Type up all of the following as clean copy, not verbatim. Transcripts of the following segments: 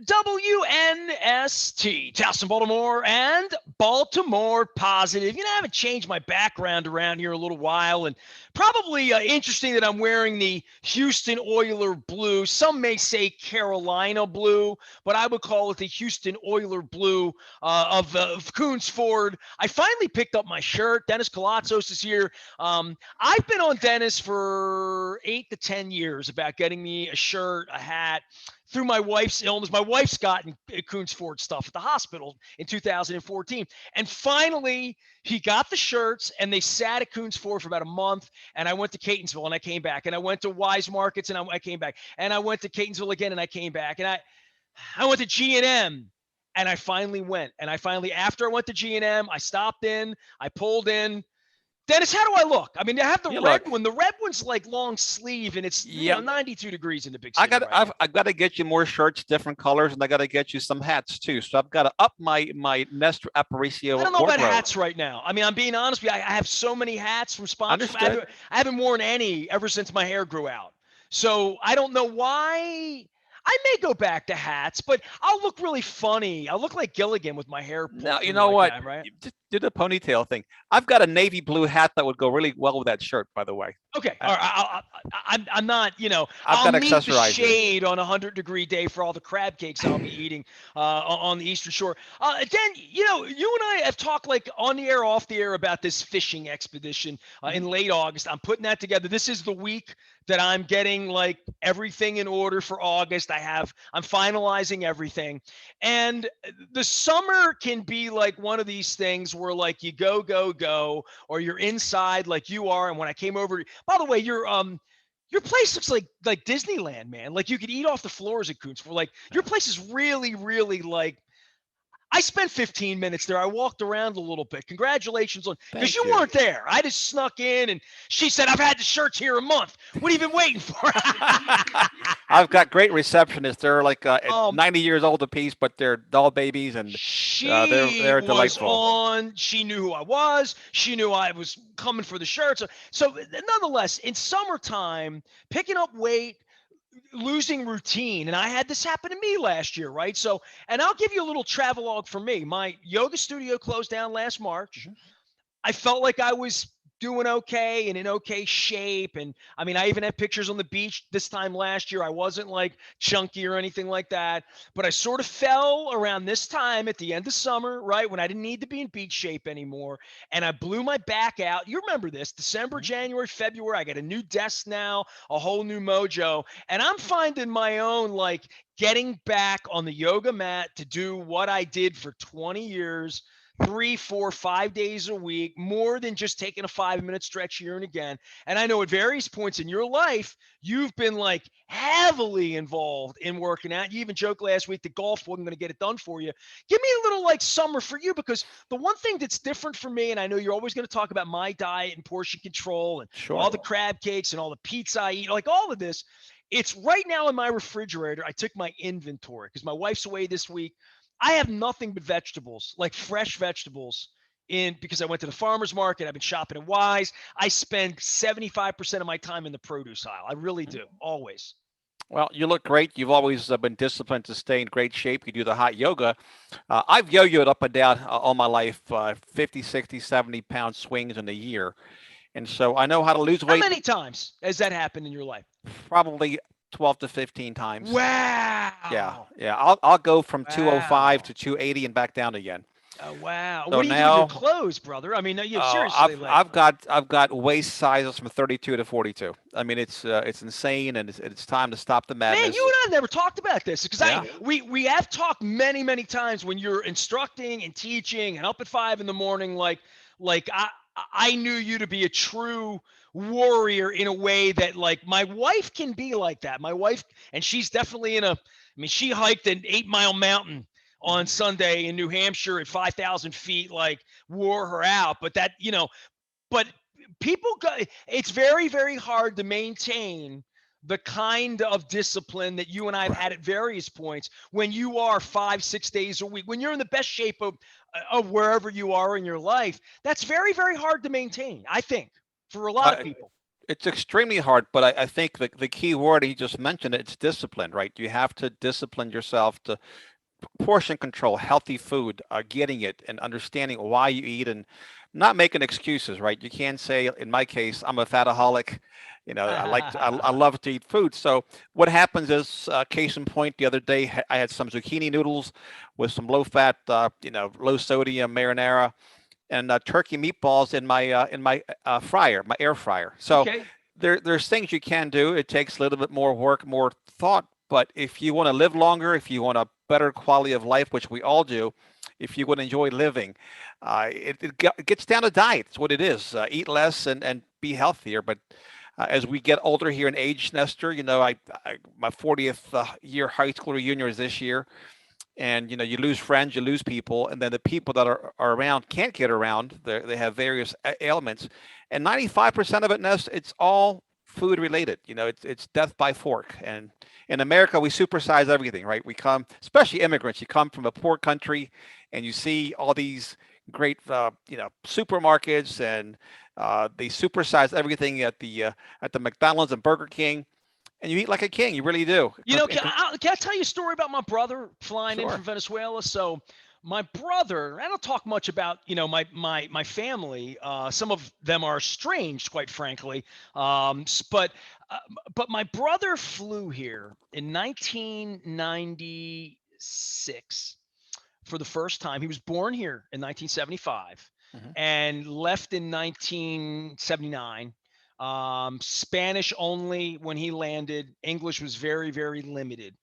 WNST, Towson, Baltimore, and Baltimore Positive. I haven't changed my background around here a little while, and probably interesting that I'm wearing the Houston Oiler blue. Some may say Carolina blue, but I would call it the Houston Oiler blue of Coons Ford. I finally picked up my shirt. Dennis Koulatsos is here. I've been on Dennis for 8 to 10 years about getting me a shirt, a hat, through my wife's illness. My wife's gotten Coons Ford stuff at the hospital in 2014. And finally, he got the shirts, and they sat at Coons Ford for about a month. And I went to Catonsville, and I came back. And I went to Wise Markets, and I came back. And I went to Catonsville again, and I came back. And I went to G&M, and I finally went. And after I went to G&M, I stopped in, I pulled in. Dennis, how do I look? I mean, I have the red one. The red one's like long sleeve, and it's 92 degrees in the big city. I've got to get you more shirts, different colors, and I got to get you some hats too. So I've got to up my Nestor Aparicio. I don't know about hats right now. I mean, I'm being honest with you. I have so many hats from sponsors. I haven't worn any ever since my hair grew out. So I don't know why. I may go back to hats, but I'll look really funny. I'll look like Gilligan with my hair. Now, you know what? That, right? Just do the ponytail thing. I've got a navy blue hat that would go really well with that shirt, by the way. Okay. All right. I'm not, I'll meet the shade on a 100-degree day for all the crab cakes I'll be eating on the Eastern Shore. Dan, you and I have talked like on the air, off the air about this fishing expedition in late August. I'm putting that together. This is the week that I'm getting like everything in order for August. I'm finalizing everything. And the summer can be like one of these things where like you go, or you're inside like you are. And when I came over, by the way, your place looks like Disneyland, man. Like you could eat off the floors at Coons. Like your place is really, really like, I spent 15 minutes there. I walked around a little bit. Congratulations on, because you weren't there. I just snuck in, and she said, "I've had the shirts here a month. What have you been waiting for?" I've got great receptionists. They're like 90 years old apiece, but they're doll babies, and they're delightful. She knew who I was. She knew I was coming for the shirts. So nonetheless, in summertime, picking up weight, losing routine, and I had this happen to me last year, right? So, and I'll give you a little travelogue for me. My yoga studio closed down last March. I felt like I was doing okay and in okay shape. And I mean, I even had pictures on the beach this time last year. I wasn't like chunky or anything like that, but I sort of fell around this time at the end of summer, right? When I didn't need to be in beach shape anymore. And I blew my back out. You remember this, December, January, February, I got a new desk now, a whole new mojo. And I'm finding my own, like getting back on the yoga mat to do what I did for 20 years, 3, 4, 5 days a week, more than just taking a 5-minute stretch here and again. And I know at various points in your life, you've been like heavily involved in working out. You even joked last week that golf wasn't going to get it done for you. Give me a little like summer for you, because the one thing that's different for me, and I know you're always going to talk about my diet and portion control and all the crab cakes and all the pizza I eat, like all of this. It's right now in my refrigerator. I took my inventory because my wife's away this week. I have nothing but vegetables, like fresh vegetables, because I went to the farmer's market. I've been shopping at Wise. I spend 75% of my time in the produce aisle. I really do, always. Well, you look great. You've always been disciplined to stay in great shape. You do the hot yoga. I've yo-yoed up and down all my life, 50, 60, 70-pound swings in a year. And so I know how to lose weight. How many times has that happened in your life? Probably 12 to 15 times. Wow. Yeah. I'll go from 205 to 280 and back down again. Oh, wow. So what do you do with your clothes, brother? I mean, seriously. I've got waist sizes from 32 to 42. I mean, it's insane, and it's time to stop the madness. Man, you and I have never talked about this, because we have talked many, many times when you're instructing and teaching and up at 5 a.m. like I knew you to be a true warrior in a way that like my wife can be like that. My wife, and she's definitely she hiked an 8-mile mountain on Sunday in New Hampshire at 5,000 feet, like wore her out. But that, but it's very, very hard to maintain the kind of discipline that you and I have had at various points when you are 5-6 days a week, when you're in the best shape of wherever you are in your life. That's very, very hard to maintain, I think, for a lot of people. It's extremely hard, but I think the key word he just mentioned, it's discipline, right? You have to discipline yourself to portion control, healthy food, getting it and understanding why you eat and not making excuses, right? You can't say, in my case, I'm a fataholic. I love to eat food. So what happens is, case in point, the other day I had some zucchini noodles with some low fat, low sodium marinara and turkey meatballs in my fryer, my air fryer. So Okay. there's things you can do. It takes a little bit more work, more thought. But if you want to live longer, if you want a better quality of life, which we all do, if you want to enjoy living, it gets down to diet. It's what it is. Eat less and be healthier. But as we get older here in age, Nestor, my 40th year high school reunion is this year, and you lose friends, you lose people, and then the people that are around can't get around. They have various ailments, and 95% of it, Ness, it's all food related. It's death by fork. And in America, we supersize everything, right? We come, especially immigrants, you come from a poor country, and you see all these great supermarkets, and they supersize everything at the McDonald's and Burger King, and you eat like a king. You really do. Can I tell you a story about my brother flying in Sure. from Venezuela? So my brother, I don't talk much about, my family. Some of them are estranged, quite frankly. Uh, but my brother flew here in 1996 for the first time. He was born here in 1975 Hmm. and left in 1979. Spanish only when he landed. English was very, very limited.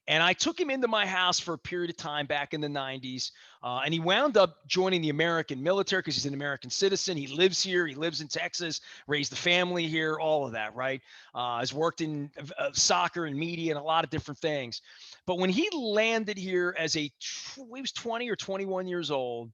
And I took him into my house for a period of time back in the 90s. And he wound up joining the American military because he's an American citizen. He lives here. He lives in Texas, raised the family here, all of that, right? Has worked in soccer and media and a lot of different things. But when he landed here he was 20 or 21 years old,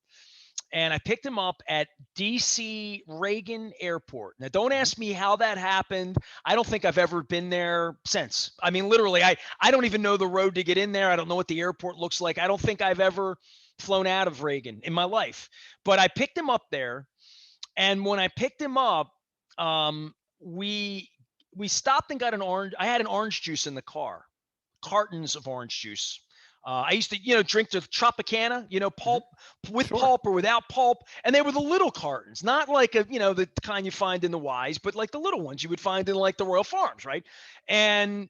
and I picked him up at DC Reagan Airport. Now, don't Hmm. ask me how that happened. I don't think I've ever been there since. I mean, literally, I don't even know the road to get in there. I don't know what the airport looks like. I don't think I've ever flown out of Reagan in my life. But I picked him up there, and when I picked him up, we stopped and got an orange. I had an orange juice in the car, cartons of orange juice. I used to, drink the Tropicana, Hmm. pulp with Sure. pulp or without pulp, and they were the little cartons, not like the kind you find in the Wise, but like the little ones you would find in like the Royal Farms, right? And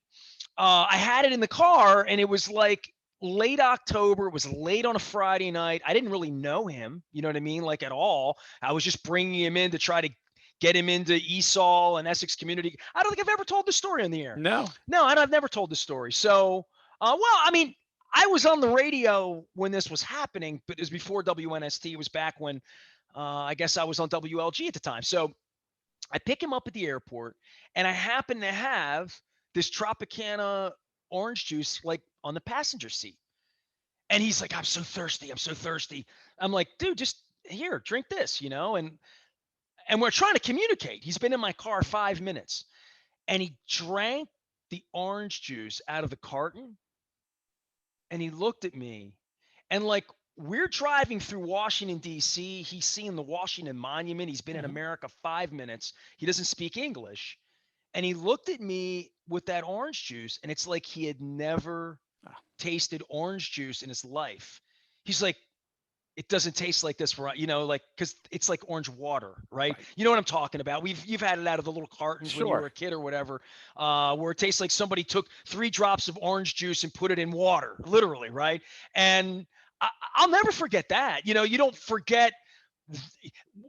I had it in the car, and it was like late October. It was late on a Friday night. I didn't really know him, you know what I mean, like at all. I was just bringing him in to try to get him into Esol and Essex Community. I don't think I've ever told the story on the air. No. No, I've never told the story. So, well, I mean, I was on the radio when this was happening, but it was before WNST. It was back when I guess I was on WLG at the time. So I pick him up at the airport, and I happen to have this Tropicana orange juice like on the passenger seat. And he's like, I'm so thirsty. I'm so thirsty. I'm like, dude, just here, drink this, and we're trying to communicate. He's been in my car 5 minutes, and he drank the orange juice out of the carton, and he looked at me, and like, we're driving through Washington, D.C. He's seeing the Washington Monument. He's been in Hmm. America 5 minutes. He doesn't speak English. And he looked at me with that orange juice, and it's like he had never Ah, tasted orange juice in his life. He's like, it doesn't taste like this, right? Like, because it's like orange water, right? right. You know what I'm talking about. You've had it out of the little cartons when you were Sure. a kid or whatever, where it tastes like somebody took 3 drops of orange juice and put it in water, literally, right? And I'll never forget that. You don't forget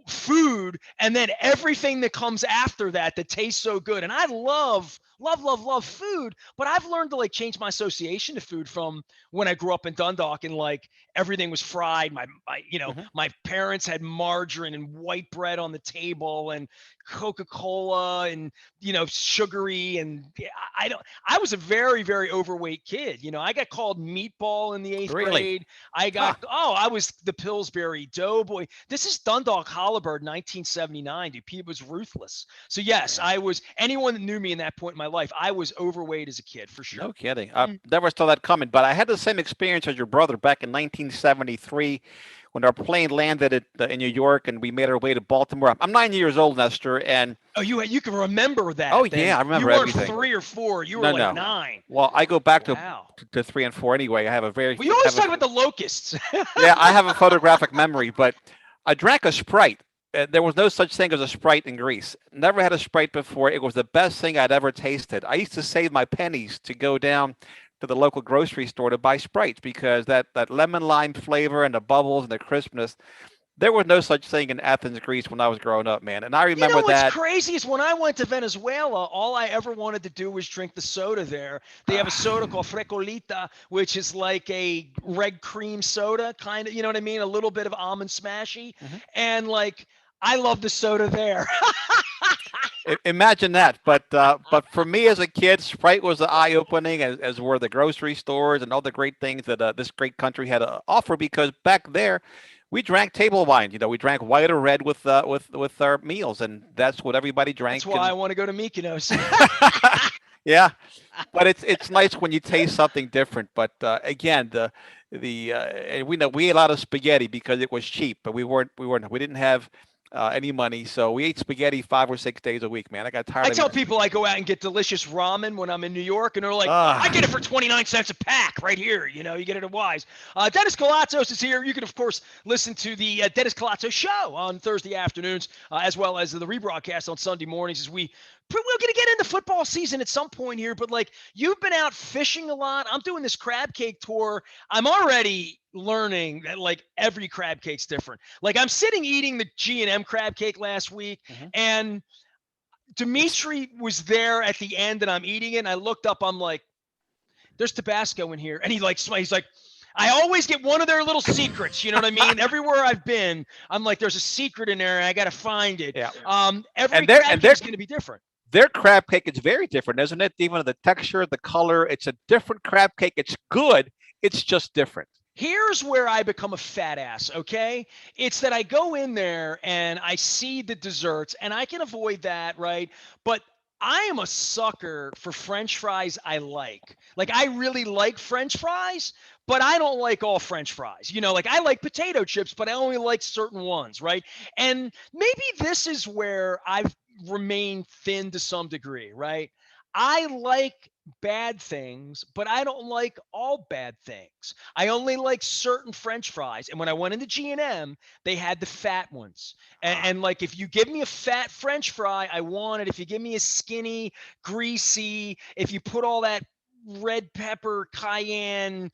food and then everything that comes after that tastes so good. And I love food, but I've learned to like change my association to food from when I grew up in Dundalk, and like everything was fried. Hmm. My parents had margarine and white bread on the table and Coca-Cola and sugary, and I don't I was a very, very overweight kid. I got called meatball in the eighth Really? grade. Huh. I was the Pillsbury Doughboy. This is Dundalk Hollow Bird, 1979. Dude, Pete was ruthless. So yes, Yeah. I was. Anyone that knew me in that point in my life, I was overweight as a kid for sure. No kidding. I never saw that coming, but I had the same experience as your brother back in 1973 when our plane landed in New York and we made our way to Baltimore. I'm 9 years old, Nestor, and Oh, you can remember oh that then. yeah, I You remember weren't everything. 3 or 4. You were No, like no. 9. Well, I go back Wow. to 3 and 4 anyway. I have a very Well, you always have a talk about the locusts. yeah, I have a photographic memory, but I drank a Sprite. There was no such thing as a Sprite in Greece. Never had a Sprite before. It was the best thing I'd ever tasted. I used to save my pennies to go down to the local grocery store to buy Sprites because that lemon lime flavor and the bubbles and the crispness. There was no such thing in Athens, Greece when I was growing up, man. And I You remember know what's that. crazy is when I went to Venezuela, all I ever wanted to do was drink the soda there. They have a soda called Frecolita, which is like a red cream soda, kind of, you know what I mean? A little bit of almond smashy. Mhm. And like, I love the soda there. Imagine that. But for me as a kid, Sprite was eye opening, as were the grocery stores and all the great things that this great country had to offer. Because back there, we drank table wine. You know, we drank white or red with our meals, and that's what everybody That's drank. why I And want to go to Mykonos. yeah, but it's nice when you taste something different. But again, and we know we ate a lot of spaghetti because it was cheap, but we didn't have any money, so we ate spaghetti 5 or 6 days a week. Man, I got tired I of tell it. people I go out and get delicious ramen when I'm in New York, and they're like, I Ah, get it for 29 cents a pack right here. You know, you get it at Wise. Dennis Koulatsos is here. You can, of course, listen to the Dennis Koulatsos show on Thursday afternoons, as well as the rebroadcast on Sunday mornings as we're going to get into football season at some point here, but like you've been out fishing a lot. I'm doing this crab cake tour. I'm already learning that like every crab cake's different. Like I'm sitting eating the G&M crab cake last week, mhm. and It's Dimitri was there at the end and I'm eating it and I looked up, I'm like, there's Tabasco in here. And he's like, I always get one of their little secrets. You know what I mean? Everywhere I've been, I'm like, there's a secret in there and I got to find it. yeah, Every and their crab and cake their is going to be different. their crab cake is very different, isn't it? Even the texture, the color, it's a different crab cake. It's good. It's just different. Here's where I become a fat ass, okay? It's that I go in there and I see the desserts and I can avoid that, right? But I am a sucker for French fries I like. Like I really like French fries, but I don't like all French fries. You know, like I like potato chips, but I only like certain ones, right? And maybe this is where I've remained thin to some degree, right? I like bad things, but I don't like all bad things. I only like certain French fries. And when I went into G&M, they had the fat ones. Ah, Like if you give me a fat French fry, I want it. If you give me a skinny, greasy, if you put all that red pepper, cayenne,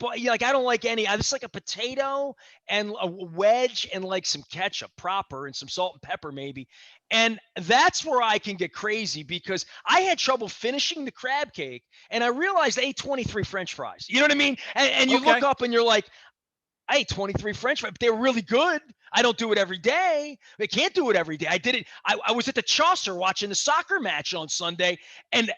like I don't like any. I just like a potato and a wedge and like some ketchup proper and some salt and pepper maybe. And that's where I can get crazy because I had trouble finishing the crab cake and I realized I ate 23 French fries. You know what I mean? And you look okay. up and you're like, I ate 23 French fries, but they were really good. I don't do it every day. I can't do it every day. I did it. I was at the Chaucer watching the soccer match on Sunday and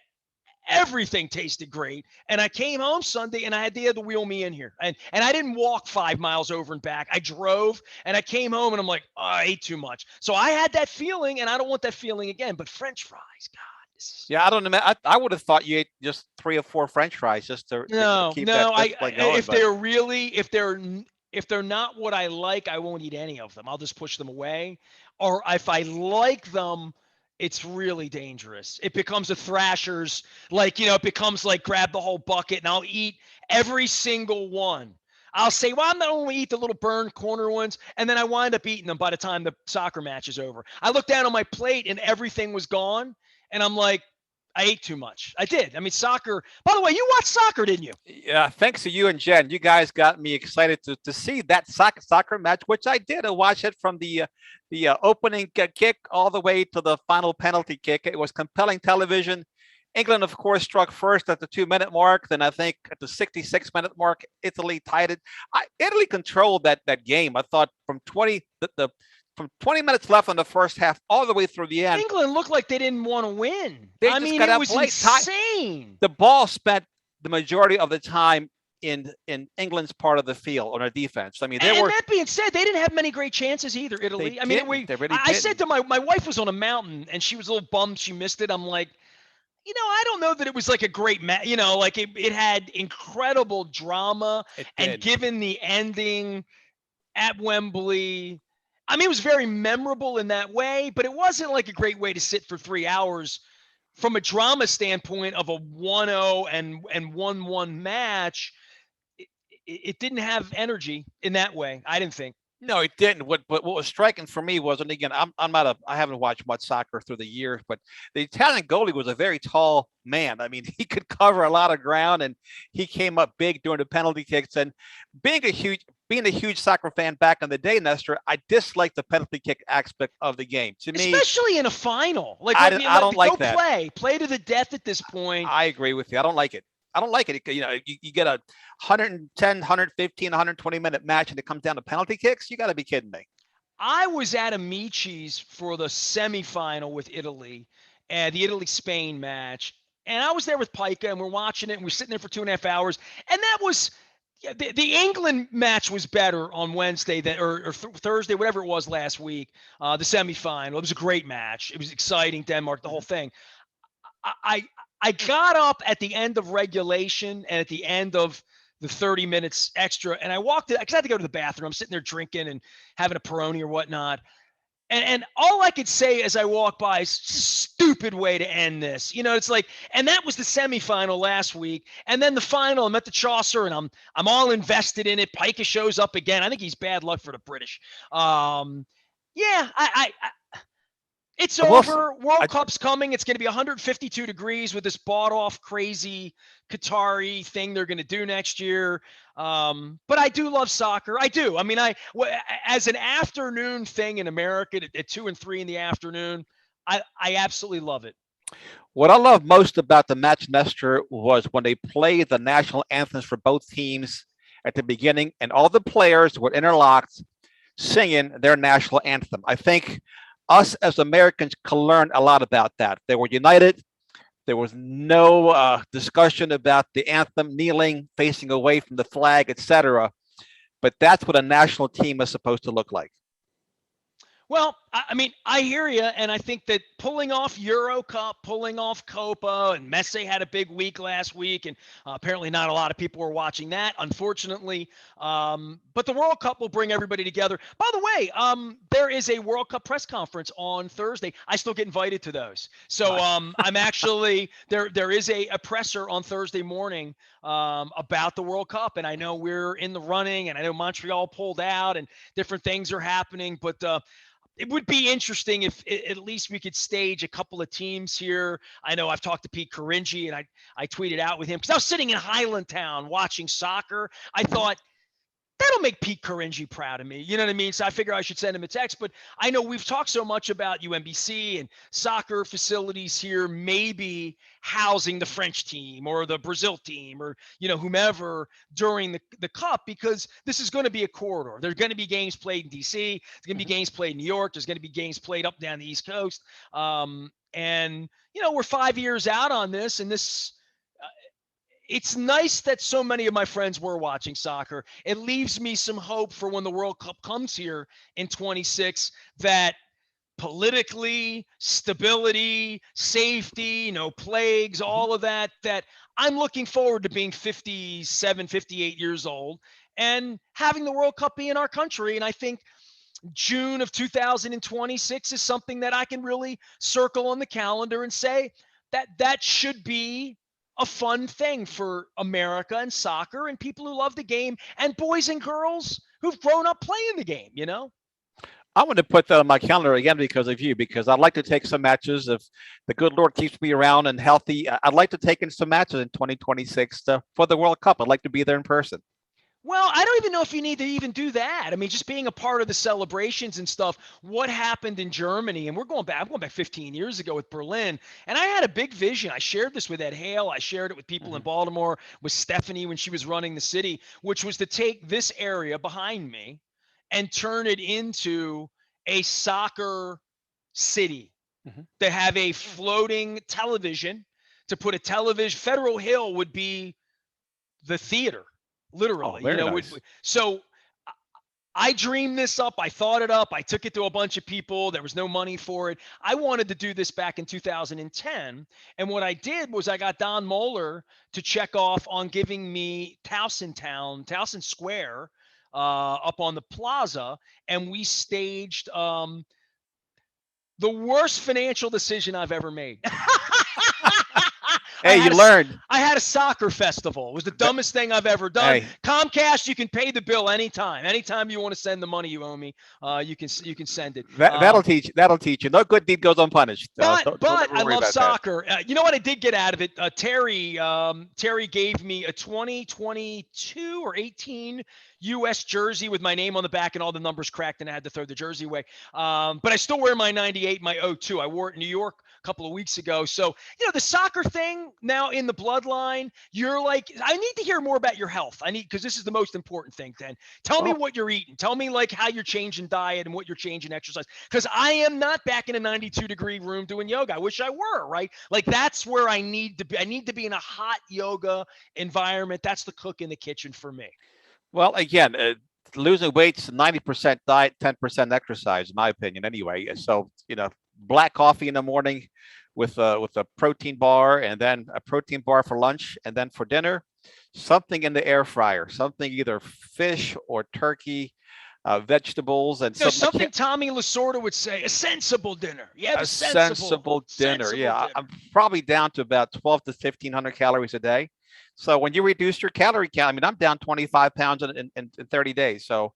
everything tasted great. And I came home Sunday and I had to wheel me in here. And I didn't walk 5 miles over and back. I drove and I came home and I'm like, oh, I ate too much. So I had that feeling and I don't want that feeling again. But French fries, God, this is Yeah, I don't know. I would have thought you ate just 3 or 4 French fries just to no, keep that no. display going. If But they're really if they're not what I like, I won't eat any of them. I'll just push them away. Or if I like them, it's really dangerous. It becomes a Thrasher's, like, it becomes like grab the whole bucket and I'll eat every single one. I'll say, well, I'm not only eat the little burned corner ones, and then I wind up eating them by the time the soccer match is over. I look down on my plate and everything was gone, and I'm like, I ate too much. I did. I mean, soccer. By the way, you watched soccer, didn't you? yeah, thanks to you and Jen, you guys got me excited to see that soccer match, which I did. I watched it from the opening kick all the way to the final penalty kick. It was compelling television. England, of course, struck first at the 2 minute mark. Then I think at the 66-minute mark, Italy tied it. Italy controlled that game. I thought from 20 minutes left in the first half all the way through the end, England looked like they didn't want to win. they I just mean, got it was outplayed. insane. The ball spent the majority of the time in England's part of the field on their defense. I mean, And that being said, they didn't have many great chances either, they Italy. I mean, didn't. They really I said didn't. to my wife was on a mountain and she was a little bummed she missed it. I'm like, I don't know that it was like a great match. Like it had incredible drama. It And did. given the ending at Wembley, I mean, it was very memorable in that way, but it wasn't like a great way to sit for 3 hours from a drama standpoint of a 1-0 and 1-1 match. It didn't have energy in that way. I didn't think. No, it didn't. What was striking for me was, and again, I'm not a I haven't watched much soccer through the years, but the Italian goalie was a very tall man. I mean, he could cover a lot of ground, and he came up big during the penalty kicks. And being a huge soccer fan back in the day, Nestor, I disliked the penalty kick aspect of the game. To me, especially in a final, like I don't like go that. play to the death at this point. I agree with you. I don't like it. I don't like it. You get a 110, 115, 120-minute match and it comes down to penalty kicks. You got to be kidding me. I was at Amici's for the semifinal with Italy, and the Italy-Spain match. And I was there with Pica, and we're watching it, and we're sitting there for 2.5 hours. And that was the England match was better on Wednesday or Thursday, whatever it was last week. The semifinal. It was a great match. It was exciting. Denmark, the whole thing. I got up at the end of regulation and at the end of the 30 minutes extra, and I walked it because I had to go to the bathroom. I'm sitting there drinking and having a Peroni or whatnot. And all I could say as I walk by is stupid way to end this. It's like, and that was the semifinal last week. And then the final, I'm at the Chaucer and I'm all invested in it. Pica shows up again. I think he's bad luck for the British. Yeah, it's over. World Cup's coming. It's going to be 152 degrees with this bought-off crazy Qatari thing they're going to do next year. But I do love soccer. I do. I mean, as an afternoon thing in America at 2 and 3 in the afternoon, I absolutely love it. What I love most about the match, Nestor, was when they played the national anthems for both teams at the beginning, and all the players were interlocked singing their national anthem. I think us as Americans can learn a lot about that. They were united. There was no discussion about the anthem, kneeling, facing away from the flag, etc. But that's what a national team is supposed to look like. Well, I mean, I hear you, and I think that pulling off Euro Cup, pulling off Copa, and Messi had a big week last week, and apparently not a lot of people were watching that, unfortunately. But the World Cup will bring everybody together. By the way, there is a World Cup press conference on Thursday. I still get invited to those, so I'm actually there is a presser on Thursday morning about the World Cup, and I know we're in the running, and I know Montreal pulled out, and different things are happening, but it would be interesting if at least we could stage a couple of teams here. I know I've talked to Pete Caringi, and I tweeted out with him because I was sitting in Highlandtown watching soccer. I thought, that'll make Pete Caringi proud of me. You know what I mean? So I figure I should send him a text. But I know we've talked so much about UMBC and soccer facilities here, maybe housing the French team or the Brazil team or, whomever during the Cup, because this is going to be a corridor. There's going to be games played in D.C. There's going to be games played in New York. There's going to be games played up down the East Coast. And we're 5 years out on this, and this – it's nice that so many of my friends were watching soccer. It leaves me some hope for when the World Cup comes here in 26 that politically, stability, safety, no plagues, all of that I'm looking forward to being 57, 58 years old and having the World Cup be in our country. And I think June of 2026 is something that I can really circle on the calendar and say that should be a fun thing for America and soccer and people who love the game and boys and girls who've grown up playing the game, I'm going to put that on my calendar again because of you, because I'd like to take some matches. If the good Lord keeps me around and healthy, I'd like to take in some matches in 2026 for the World Cup. I'd like to be there in person. Well, I don't even know if you need to even do that. I mean, just being a part of the celebrations and stuff, what happened in Germany, and I'm going back 15 years ago with Berlin, and I had a big vision. I shared this with Ed Hale. I shared it with people in Baltimore, with Stephanie when she was running the city, which was to take this area behind me and turn it into a soccer city, to have a floating television, to put a television. Federal Hill would be the theater. Oh, literally. very nice. So I dreamed this up. I thought it up. I took it to a bunch of people. There was no money for it. I wanted to do this back in 2010. And what I did was I got Don Moeller to check off on giving me Towson Square up on the plaza. And we staged the worst financial decision I've ever made. I Hey, you had a learned. I had a soccer festival. It was the Th- dumbest thing I've ever done. Hey, Comcast, you can pay the bill anytime. Anytime you want to send the money you owe me, you can send it. that'll teach. That'll teach you. No good deed goes unpunished. But Don't but ever I worry love about that. soccer. You know what I did get out of it? Terry gave me a 2022 or 18 U.S. jersey with my name on the back and all the numbers cracked, and I had to throw the jersey away. But I still wear my 98, my '02. I wore it in New York a couple of weeks ago. So the soccer thing now in the bloodline. You're like, I need to hear more about your health. I need because this is the most important thing. Then tell me Well, what you're eating. Tell me like how you're changing diet and what you're changing exercise. Because I am not back in a 92-degree room doing yoga. I wish I were, right? Like that's where I need to be. I need to be in a hot yoga environment. That's the cook in the kitchen for me. well, again, losing weight's 90% diet, 10% exercise, in my opinion. Anyway, so black coffee in the morning with a protein bar, and then a protein bar for lunch, and then for dinner, something in the air fryer, something either fish or turkey, vegetables, and something I Something can't. Tommy Lasorda would say, a sensible dinner. You have A a sensible, sensible dinner. sensible Yeah, dinner. I'm probably down to about 12 to 1,500 calories a day. So when you reduce your calorie count, I mean, I'm down 25 pounds in 30 days. So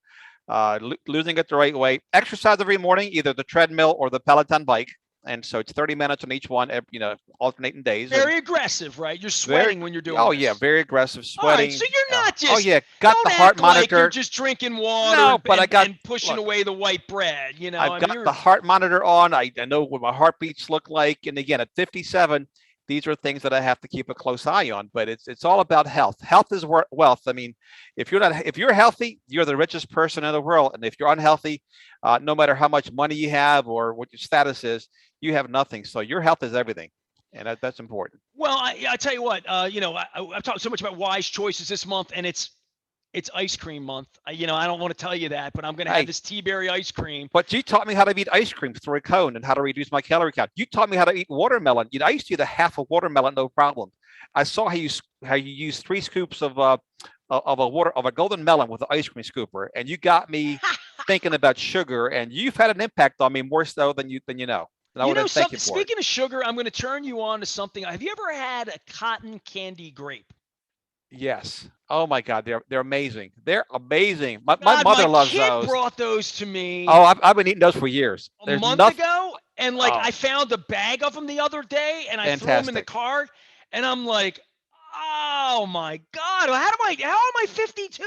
losing it the right way. Exercise every morning, either the treadmill or the Peloton bike. And so it's 30 minutes on each one, alternating days. And Very aggressive, right? You're very, sweating when you're doing oh yeah, this. very aggressive All right, so sweating. you're not Oh just yeah, got the don't heart act like you're monitor. just drinking water No, and but I and, got, and pushing look, away the white bread. I've I mean, got the heart monitor on. I know what my heartbeats look like. And again, at 57, these are things that I have to keep a close eye on. But it's all about health. Health is wealth. I mean, if you're healthy, you're the richest person in the world. And if you're unhealthy, no matter how much money you have or what your status is, you have nothing. So your health is everything, and that's important. well, I tell you what, I've talked so much about wise choices this month, and it's ice cream month. I don't want to tell you that, but I'm going to have Hey, this tea berry ice cream. but you taught me how to eat ice cream through a cone and how to reduce my calorie count. You taught me how to eat watermelon. I used to eat a half a watermelon, no problem. I saw how you use 3 scoops of a golden melon with an ice cream scooper, and you got me thinking about sugar. And you've had an impact on me more so than you know. And I want to thank you Something. for it. Speaking of sugar, I'm going to turn you on to something. Have you ever had a cotton candy grape? Yes. Oh my God, they're amazing. They're amazing. My God, mother my loves kid those. brought those to me Oh, I've been eating those for years. a There's month nothing. ago, and like Oh, I found a bag of them the other day, and I threw them in the fantastic. cart, and I'm like, oh my God, how am I 52?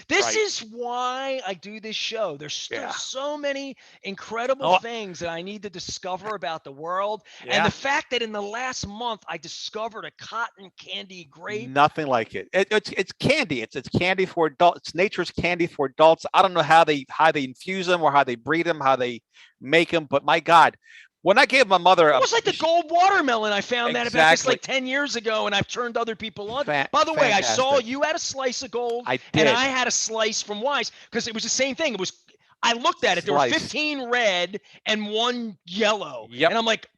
This Right. is why I do this show. There's still Yeah. so many incredible Oh, things that I need to discover about the world. And the yeah. fact that in the last month I discovered a cotton candy grape. Nothing like it. It's candy. It's candy for adults. It's nature's candy for adults. I don't know how they infuse them or how they breed them, how they make them, but my God, when I gave my mother Almost like the gold watermelon. I found that about this exactly like 10 years ago, and I've turned other people on. By the way, I saw fantastic. you had a slice of gold, I and did I had a slice from Wise because it was the same thing. I looked at it. There were slice. 15 red and one yellow, Yep. and I'm like,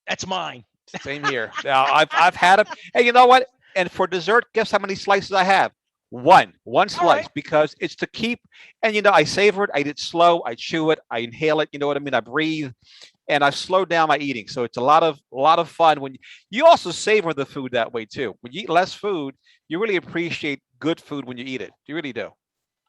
that's mine. Same here. Now I've had them. Hey, you know what? And for dessert, guess how many slices I have? One All right. slice, because it's to keep. And I savor it. I eat it slow. I chew it. I inhale it. You know what I mean? I breathe, and I've slowed down my eating. So it's a lot of fun when you also savor the food that way too. When you eat less food, you really appreciate good food when you eat it. You really do.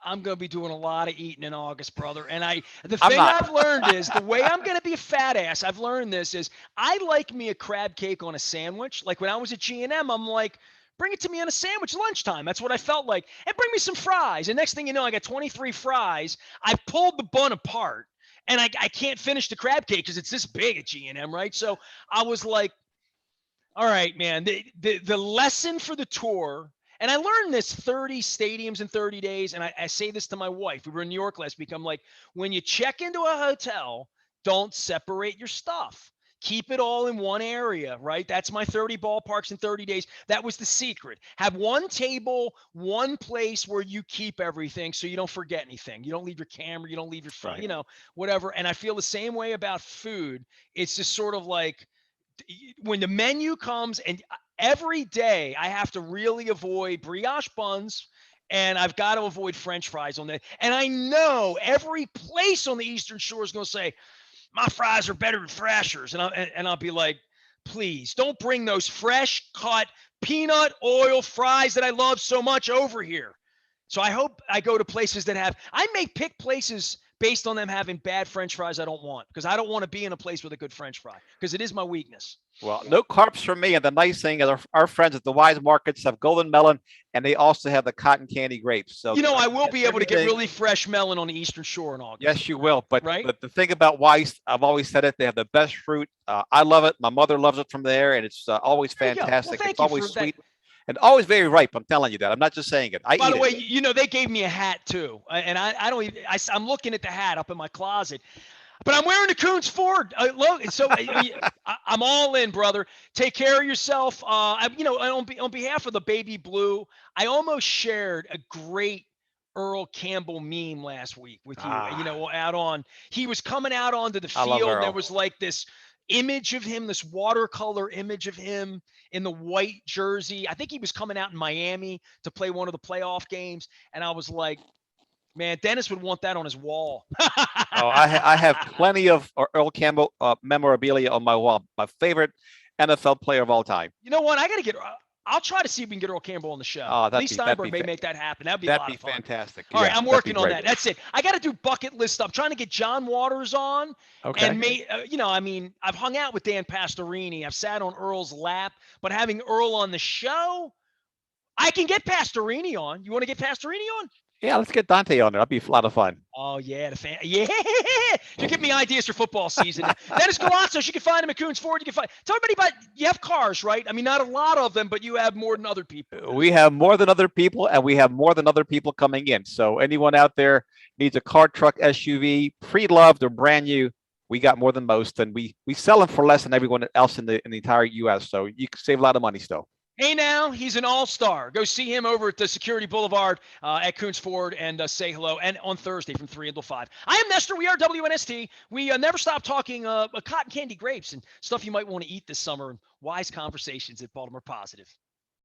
I'm going to be doing a lot of eating in August, brother. And the I'm thing not. I've learned is the way I'm going to be a fat ass. I've learned this is I like me a crab cake on a sandwich. Like when I was at G&M, I'm like, bring it to me on a sandwich lunchtime. That's what I felt like. And bring me some fries. And next thing you know, I got 23 fries. I pulled the bun apart and I can't finish the crab cake because it's this big at G&M, right? So I was like, all right, man. The lesson for the tour, and I learned this 30 stadiums in 30 days. And I say this to my wife. We were in New York last week. I'm like, when you check into a hotel, don't separate your stuff. Keep it all in one area, right? That's my 30 ballparks in 30 days. That was the secret. Have one table, one place where you keep everything so you don't forget anything. You don't leave your camera, you don't leave your phone, Right. whatever. And I feel the same way about food. It's just sort of like when the menu comes, and every day I have to really avoid brioche buns, and I've got to avoid French fries on that. And I know every place on the Eastern Shore is going to say, my fries are better than Thrasher's. And I'll be like, please don't bring those fresh cut peanut oil fries that I love so much over here. So I hope I go to places that have, I may pick places based on them having bad French fries I don't want, because I don't want to be in a place with a good French fry, because it is my weakness. Well, no carbs for me. And the nice thing is our friends at the Wise Markets have golden melon, and they also have the cotton candy grapes. So I I can will get be able to get everything. really fresh melon on the Eastern Shore in August, Yes, you will. But right? the thing about Wise, I've always said it, they have the best fruit. I love it. My mother loves it from there, and it's always There you go. Well, fantastic. It's thank you always for that. sweet and always very ripe. I'm telling you that. I'm not just saying it. I By eat the it. way, they gave me a hat too, and I don't even. I'm looking at the hat up in my closet, but I'm wearing the Coons Ford logo. So I'm all in, brother. Take care of yourself. On behalf of the Baby Blue, I almost shared a great Earl Campbell meme last week with you. Ah, Out on, he was coming out onto the I love field. There Earl. was like this image of him, this watercolor image of him in the white jersey. I think he was coming out in Miami to play one of the playoff games. And I was like, man, Dennis would want that on his wall. Oh, I have plenty of Earl Campbell memorabilia on my wall. My favorite NFL player of all time. You know what? I got to get. I'll try to see if we can get Earl Campbell on the show. Oh, Lee Steinberg may make that happen. That'd be a that'd lot be of fun. fantastic. All right, Yeah, I'm that'd be working on great. that. That's it. I got to do bucket list stuff. I'm trying to get John Waters on, and Okay. I've hung out with Dan Pastorini. I've sat on Earl's lap, but having Earl on the show, I can get Pastorini on. You want to get Pastorini on? Yeah, let's get Dante on there. That'd be a lot of fun. Oh yeah, yeah. You give me ideas for football season. Dennis Koulatsos, you can find him at Coons Ford. You can find. Tell everybody about. You have cars, right? I mean, not a lot of them, but you have more than other people. We have more than other people, and we have more than other people coming in. So anyone out there needs a car, truck, SUV, pre-loved or brand new, we got more than most, and we sell them for less than everyone else in the entire U.S. So you can save a lot of money still. Hey, now he's an all-star. Go see him over at the Security Boulevard at Coons Ford and say hello. And on Thursday from 3 until 5. I am Nestor. We are WNST. We never stop talking cotton candy grapes and stuff you might want to eat this summer and wise conversations at Baltimore Positive.